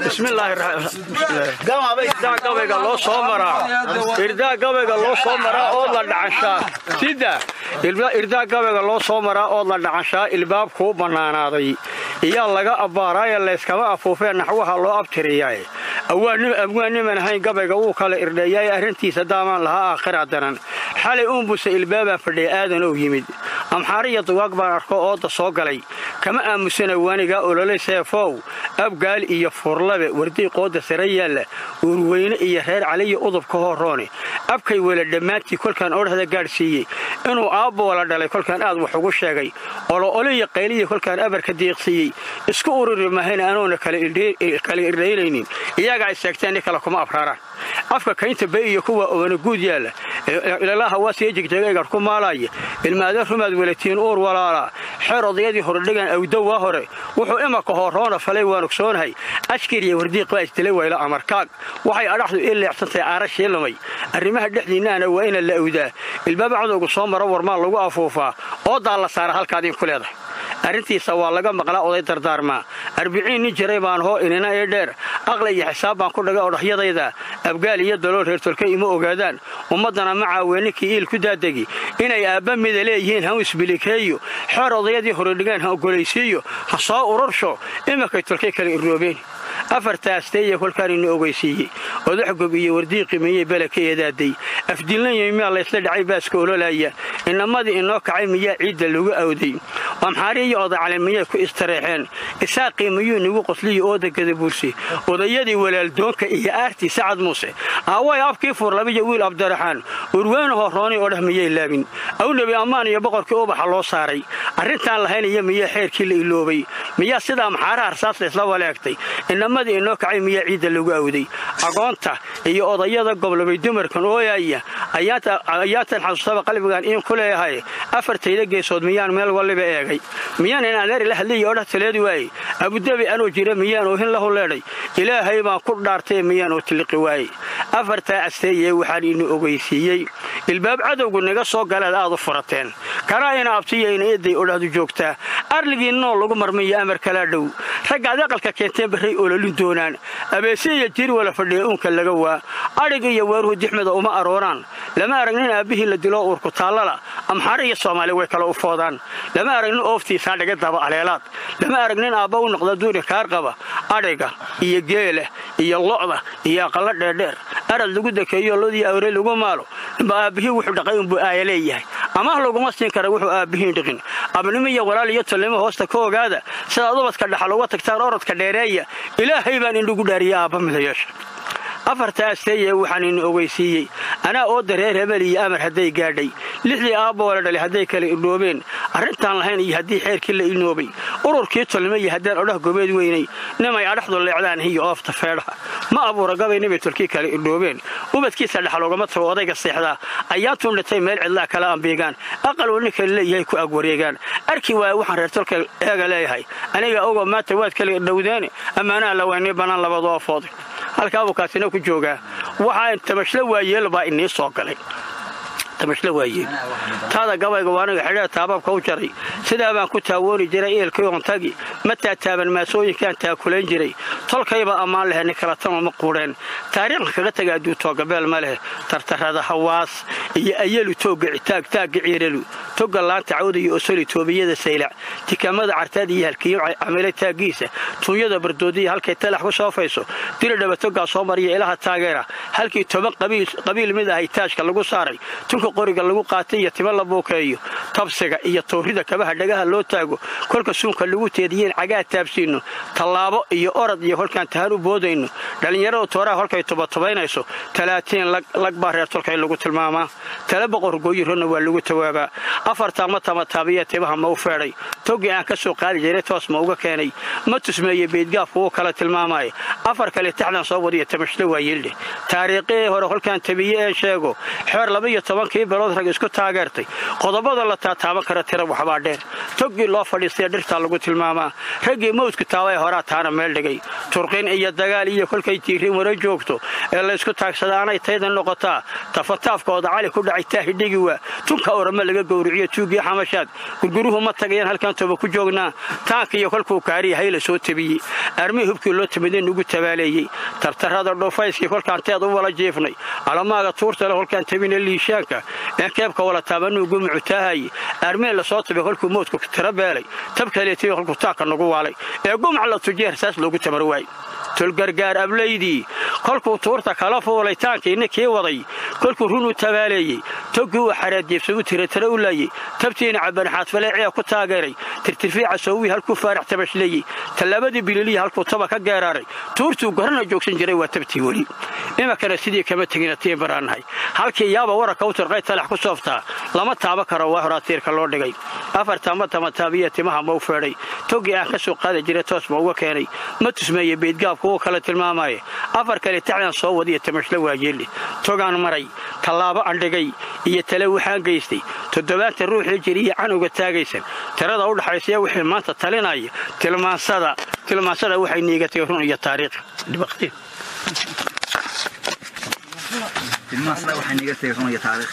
بسم الله الرحمن الرحيم قبل لو صومرا إردا قبل لو صومرا أول العشاء سيدا إردا قبل لو صومرا أول العشاء الباب كوب بنانادي يا لقى أبارايا اللي سكوا أفوفين نحوها الله أبترياي أول من هاي قبل جوك على إردايا أرنتي سداما لها آخر عدنا حالي أنبس الباب فردي آذن ويمد أمحارية وقبل أركو أوض صوغلي كما أمسنا وانيقا أولولي سيفو أبقال إيا فورلبي وردي قودة سريال وروين إيا هير علي أضب كهوروني أبكي ولد دماتي كل كان أول هذا قارسيي إنو أبو ولد علي كل كان أذو حقو الشاقي ولو أولي قيلي كل كان أبر كديقسيي اسكو أوري ما هنا أنونا كالي إردايلينين إياقا الساكتاني كالكما أفرارا afka kaynta bay kuwa oo guud yaala ilaaha waa si jigtay garku maalay ilmaada rumaad walatiin oor walaala xerodiyadii hore dhigan awdo waa hore wuxuu imaka horoona falay waan ogsoonahay askariya wardii qaas dilay wayla amarkaag waxay araxdu ileexsantay aarashii lumay arrimaha dhexdiinaana waa in la awdaa ilbaaba cadowga soo maro warmaan lagu afuufaa oo daal la saar halkaadin ku leedahay arrintiisa waa laga maqlaa oday dardaarma 40 nin jiray baan hoo inana ee dheer aqli iyo xisaab baan ku dhagay odhaxyadayda abgaal iyo dalool reer tolka ima ogaadaan ummadana ma caaweenkii il ku daadagi inay aaba mid leeyihiin han isbilikeeyo xor odayadii hore dhigaan ha ogoleysiyo ha soo urursho imaka tolka kale iroobeen afartaastay kolkaan inoo ogeysiiyay odax gob iyo wardii qiimeeyay balakeedaaday afdilanay ma la isla dhacay baaska ololaaya inamadii inoo kacay miyaa ciida lagu awday amxaariyo oday calaamiye ku istareexeen isaa qiimeeyo nagu qosliyo odagada buursi odayadii walaaldoonka iyo aarti sacad muuse away afkii furlabiyo wiil abdaraxaan urween horooni oo dhahmiyay laabin aw nabi amaan iyo boqorkii oo baxa loo saaray arintan lahayn iyo miyaa xeerkii la iloobay miyaa sida amxaaraha arsaas la isla walaagtay inamadii inoo kacay miyaa ciida lagu awday aqoonta iyo odayada gobolobay dumarkan ooyaya ayaatan xasuustaba qalbigan in ku leeyahay afartayda geesood miyaan meel waliba eegay miyaan inaan la hadliyo oo taleed waay abu dabi anoo jira miyaan oo hin la huleeday ilaahay baan ku dhaartay miyaan oo tiliqi waay afarta asteeyay waxaan inuu ogeysiiyay ilbaab cadowgu naga soo galay aad u furateen kana ina abtiyayna eeday oo dhadu joogtaa arligiinoo lagu marmiyo amar kala dhow ragga aqalka keenteen baray oo la doonaan abeesiya jir wala fadhiyo unka laga waa ariga iyo weeruhu dixmada uma arooraan lama aragnin aabihii la dilo urku taalala amxaariya Soomaali way kala u foodaan lama aragnin ooftiisa dhaga daba aleelaad lama aragnin aabba u noqdo duuri kaar qaba ariga iyo geela iyo lo'da iyo aqal dheer arad lagu dakeeyo lodii awre lagu maalo aabihii wuxuu dhaqay inuu aayaleeyahay ama lagu ma siin karo wuxuu aabihii dhaqin abnimiya walaal iyo talimo hoosta ka ogaada sida dadka dhaxal uga tagtaan orodka dheereeya ilaahay baan indhugu dhaariyaa aabba midayaasha afartaastay waxaan in ogeysiiyay ana oo dareer hebel iyo amar haday gaadhay lixdii aabbo wala dhalay haday kale idhoobeen arintan lahayn iyo hadii xeerkii la inoobay ururkii talimo iyo hadaan odhax gobeed weynay nimay adhaxdo leecdaan iyo oofta feedha ma abuura gabay nimay tolkii kale idhoobeen ubadkiisa dhaxal uga tago odayga seexda ayaa tuunatay meel cidla kala ambeegan aqal wali kale leeyahay ku ag wareegan arki waa waxaan reer tolka eega leeyahay aniga ogo maanta waad kale dhawdeen amaana la waynay banaan labadoo fooday halka uu kaasina ku jooga waxaan tabashla waayeel baa inii soo galay tabashla waayeel taada gabayga waanaga xidhaa taababka u jaray sida baan ku taawooni jiray eelkii on tagi mata taaban maasooyinkan taakuleen jiray tolkayba amaan leh kala tan ma quureen taariikhda kaga tagaa duuto gabeel ma leh tartarada hawaas iyo ayelu tooga taag ciirelu toga laanta cawda iyo osoli toobiyada saylac tikamada cartaad iyo halkii ameelay taagiisa tuuyada bardoodiya halkay talax ku soofayso dira dhaba toga soo mariya ilaha taageera halkii 10 qabiil mid ah taashka lagu saaray tunka qoriga lagu qaatay iyo timo la bookeeyo tabsiga iyo toorida kabaha dhagaha loo taago kolka suunka lagu teediyeen cagaa taabsiino talaabo iyo orad iyo holkan tahan u boodayno dhalinyarada tooraha holkay tobaynayso 30 lag baareer tolkay lagu tilmaamaa tala boqor gooyirona waa lagu tawaabaa afarta ma taabiya tibaha ma u feeray togi aan ka soo qaali jiray toos ma uga keenay ma tusmeeyay beedgaaf oo kala tilmaamay afar kale taxdan soo wadiya tabashla waayilde taariikhii hore holkan tabiye ee sheego xeer 12 bilood rag isku taageertay qodobada la taataaban kara tira waxba dheer togi loo fadhiistay dhirta lagu tilmaamaa ragii mawdku taaway hore taana meel dhigay turqin iyo dagaal iyo kolkay tiirin wara joogto ee la isku taagsadaanay taydan noqotaa tafataafkooda cali ku dhacay taahidhigi waa tunka orama laga gowriciyo tuugi xamashaad gurguruhu ma tagayaan halkan toba ku joognaa taanka iyo kolkuu kaariyahay la soo tabiyey armii hubkii loo timideen nugu tabaaleeyey tartarada dhofayskii kolkaan teed u wala jeefnay alamaaga tuurta leh kolkaan tabina liishaanka ee keebka wala taabanuu gumcutaahay armii la soo tabay kolkuu moodku tira beelay tabkaleetay kolkuu taanka nagu waalay ee gumca la tujiyay rasaas loogu tamar waay tulgargaar ablaydii kolkuu tuurta kala fuulay taankii ninkii waday kolkuu runu tabaaleeyey togii uu xaraadjeebsadu tiratara u laayey tabtiina cabban xaadfaleeciya ku taageeray tirtirfiica sowii halkuu faarax tabashleeyey tallaabadii bililiya halkuu taba ka geeraaray tuurtuu gorana joogsan jiray waa tabtii weli imakana sidii kama tegina tiin baraannahay halkii yaaba wararka u tirqay talax ku sooftaa lama taaba karo waa horaa tiirka loo dhigay afartama taabiya timaha ma u feedhay togii aan ka soo qaada jira toos ma uga keenay ma tusmeeye beedgaabku uu kala tilmaamaaye afar kale tacdan soo wadiya tamashla waayeeli togaan maray tallaabo andhigay iyo tale waxaan geystay 7 ruuxii jiriya canuga taagaysan tirada u dhaxaysa wixii maanta talinaya tilmaansada waxay niigatay run iyo taariikh dibaqti tilmaansada waxay niigatay run iyo taariikh